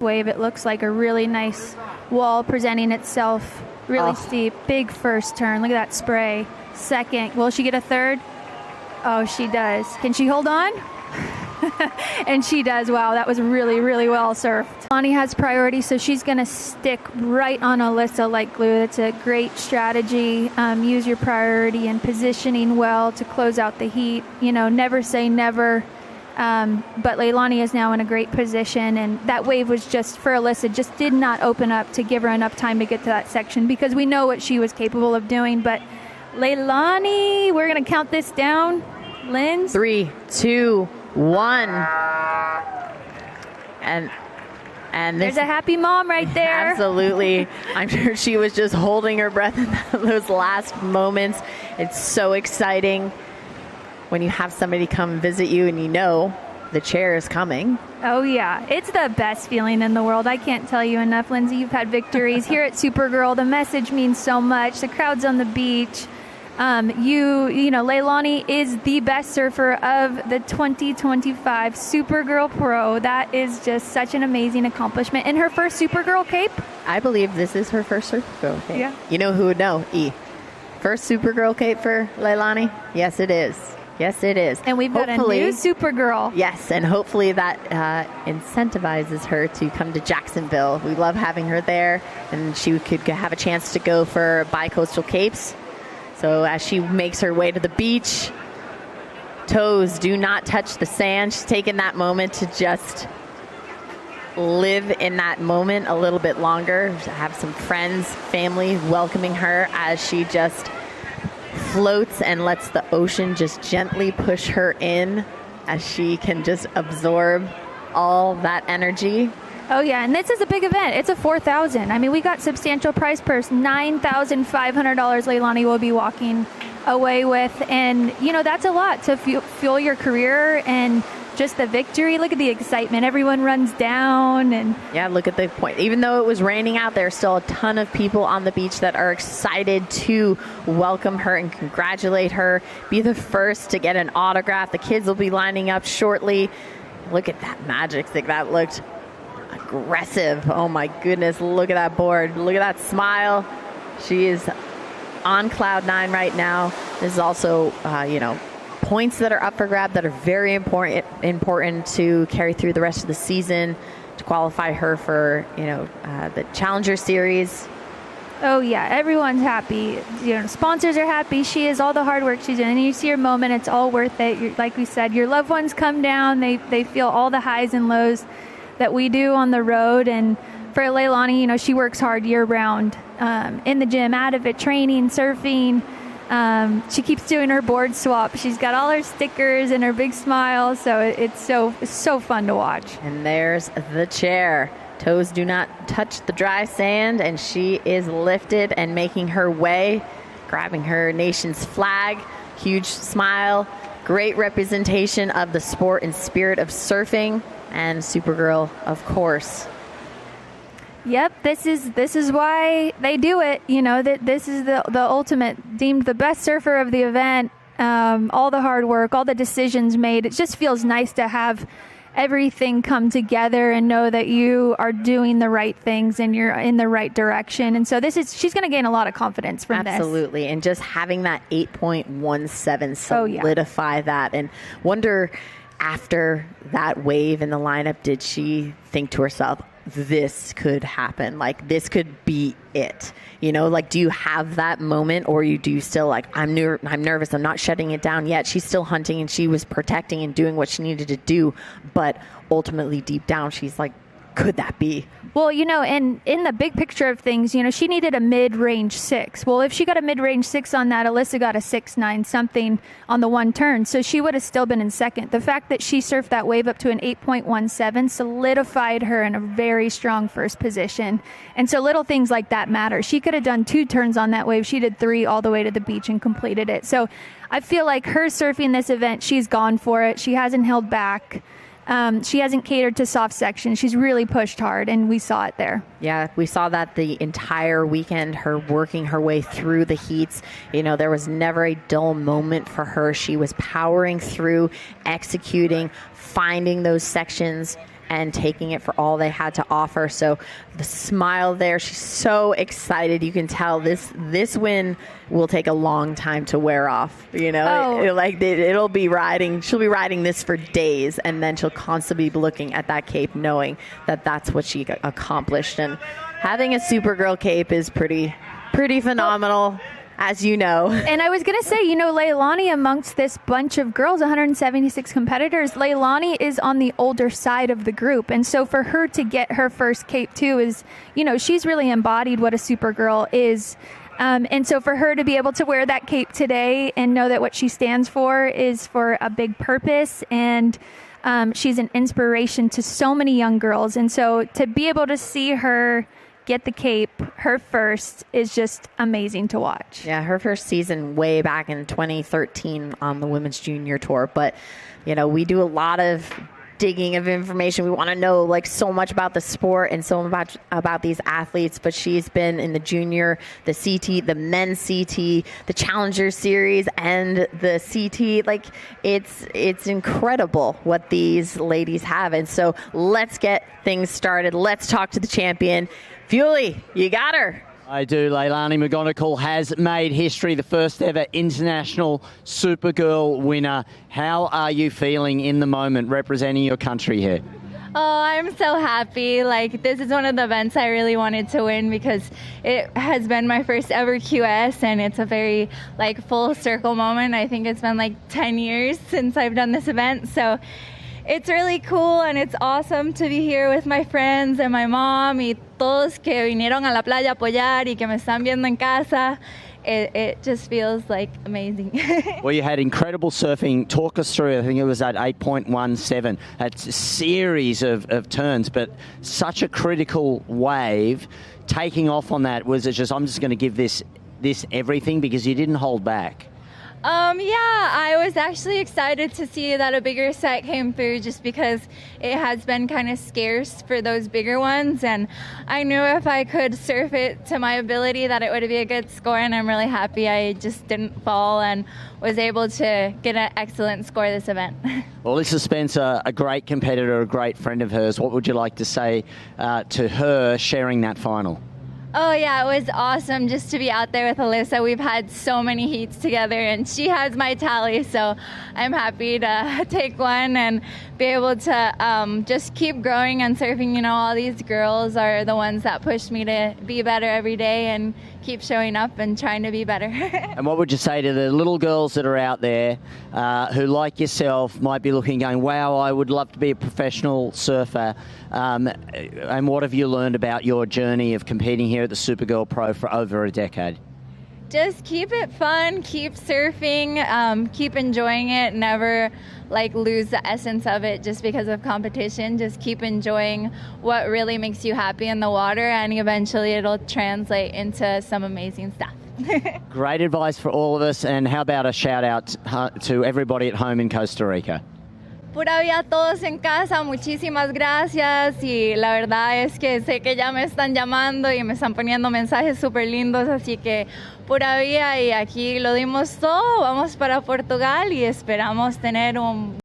wave. It looks like a really nice wall presenting itself, really steep. Big first turn. Look at that spray. Second. Will she get a third? Oh, she does. Can she hold on? And she does. Wow, that was really, really well surfed. Leilani has priority, so she's going to stick right on Alyssa like glue. That's a great strategy. Use your priority and positioning well to close out the heat. You know, never say never. But Leilani is now in a great position, and that wave was just, for Alyssa, just did not open up to give her enough time to get to that section, because we know what she was capable of doing. But Leilani, we're going to count this down. Linz? 3, 2, 1. And there's a happy mom right there. Absolutely. I'm sure she was just holding her breath in those last moments. It's so exciting when you have somebody come visit you and you know the chair is coming. Oh, yeah. It's the best feeling in the world. I can't tell you enough, Lindsay. You've had victories here at Supergirl. The message means so much. The crowd's on the beach. You know, Leilani is the best surfer of the 2025 Supergirl Pro. That is just such an amazing accomplishment. And her first Supergirl cape? I believe this is her first Supergirl cape. Yeah. You know who would know? First Supergirl cape for Leilani? Yes, it is. Yes, it is. And we've got a new Supergirl. Yes, and hopefully that incentivizes her to come to Jacksonville. We love having her there, and she could have a chance to go for bi-coastal capes. So as she makes her way to the beach, toes do not touch the sand. She's taking that moment to just live in that moment a little bit longer. Have some friends, family welcoming her as she just floats and lets the ocean just gently push her in as she can just absorb all that energy. Oh, yeah, and this is a big event. It's a $4,000. I mean, we got substantial prize purse, $9,500 Leilani will be walking away with. And, you know, that's a lot to fuel your career and just the victory. Look at the excitement. Everyone runs down. And yeah, look at the point. Even though it was raining out, there's still a ton of people on the beach that are excited to welcome her and congratulate her. Be the first to get an autograph. The kids will be lining up shortly. Look at that magic stick. That looked aggressive. Oh my goodness, look at that board. Look at that smile. She is on cloud 9 right now. This is also, you know, points that are up for grab that are very important to carry through the rest of the season to qualify her for, you know, the Challenger Series. Oh yeah, everyone's happy. You know, sponsors are happy. She is all the hard work she's doing. And you see her moment, it's all worth it. Like we said, your loved ones come down. They feel all the highs and lows that we do on the road. And for Leilani, you know, she works hard year round, in the gym, out of it, training, surfing. She keeps doing her board swap. She's got all her stickers and her big smile. So it's so fun to watch. And there's the chair. Toes do not touch the dry sand, and she is lifted and making her way, grabbing her nation's flag. Huge smile. Great representation of the sport and spirit of surfing. And Supergirl, of course. Yep, this is why they do it. You know, that this is the ultimate, deemed the best surfer of the event. All the hard work, all the decisions made. It just feels nice to have everything come together and know that you are doing the right things and you're in the right direction. And so she's going to gain a lot of confidence from this. Absolutely. And just having that 8.17 solidify that, and wonder, after that wave in the lineup, did she think to herself, this could happen? Like, this could be it. You know, like, do you have that moment, or you do still like, I'm nervous, I'm not shutting it down yet. She's still hunting, and she was protecting and doing what she needed to do. But ultimately, deep down, she's like, could that be? Well, you know, and in the big picture of things, you know, she needed a mid-range 6. Well, if she got a mid-range 6 on that, Alyssa got a 6.9 something on the one turn. So she would have still been in second. The fact that she surfed that wave up to an 8.17 solidified her in a very strong first position. And so little things like that matter. She could have done 2 turns on that wave. She did 3 all the way to the beach and completed it. So I feel like her surfing this event, she's gone for it. She hasn't held back. She hasn't catered to soft section. She's really pushed hard, and we saw it there. Yeah, we saw that the entire weekend, her working her way through the heats. You know, there was never a dull moment for her. She was powering through, executing, finding those sections, and taking it for all they had to offer. So the smile there, she's so excited. You can tell this win will take a long time to wear off. You know, it'll be riding. She'll be riding this for days, and then she'll constantly be looking at that cape, knowing that that's what she accomplished. And having a Supergirl cape is pretty phenomenal. As you know. And I was going to say, you know, Leilani, amongst this bunch of girls, 176 competitors, Leilani is on the older side of the group. And so for her to get her first cape too is, you know, she's really embodied what a Supergirl is. And so for her to be able to wear that cape today and know that what she stands for is for a big purpose, and she's an inspiration to so many young girls. And so to be able to see her get the cape, her first, is just amazing to watch. Yeah, her first season way back in 2013 on the Women's Junior Tour. But, you know, we do a lot of digging of information. We want to know like so much about the sport and so much about these athletes. But she's been in the junior, the CT, the men's CT, the Challenger Series, and the CT. Like it's incredible what these ladies have. And so let's get things started. Let's talk to the champion. Fuley, you got her. I do. Leilani McGonagle has made history, the first ever international Supergirl winner. How are you feeling in the moment representing your country here? Oh, I'm so happy. Like, this is one of the events I really wanted to win because it has been my first ever QS, and it's a very, like, full circle moment. I think it's been, like, 10 years since I've done this event, so it's really cool, and it's awesome to be here with my friends and my mom y todos que vinieron a la playa a apoyar y que me están viendo en casa. It just feels like amazing. Well, you had incredible surfing. Talk us through, I think it was at 8.17. That's a series of turns, but such a critical wave. Taking off on that, was it just, I'm just going to give this everything, because you didn't hold back? Yeah, I was actually excited to see that a bigger set came through just because it has been kind of scarce for those bigger ones, and I knew if I could surf it to my ability that it would be a good score, and I'm really happy I just didn't fall and was able to get an excellent score this event. Well, Alyssa Spencer, a great competitor, a great friend of hers. What would you like to say to her sharing that final? Oh, yeah, it was awesome just to be out there with Alyssa. We've had so many heats together, and she has my tally, so I'm happy to take one and be able to just keep growing and surfing. You know, all these girls are the ones that push me to be better every day and keep showing up and trying to be better. And what would you say to the little girls that are out there who, like yourself, might be looking, going, wow, I would love to be a professional surfer, and what have you learned about your journey of competing here at the Supergirl Pro for over a decade? Just keep it fun, keep surfing, keep enjoying it, never like lose the essence of it just because of competition. Just keep enjoying what really makes you happy in the water, and eventually it'll translate into some amazing stuff. Great advice for all of us. And how about a shout out to everybody at home in Costa Rica? Pura vida a todos en casa, muchísimas gracias, y la verdad es que sé que ya me están llamando y me están poniendo mensajes súper lindos, así que pura vida, y aquí lo dimos todo. Vamos para Portugal y esperamos tener un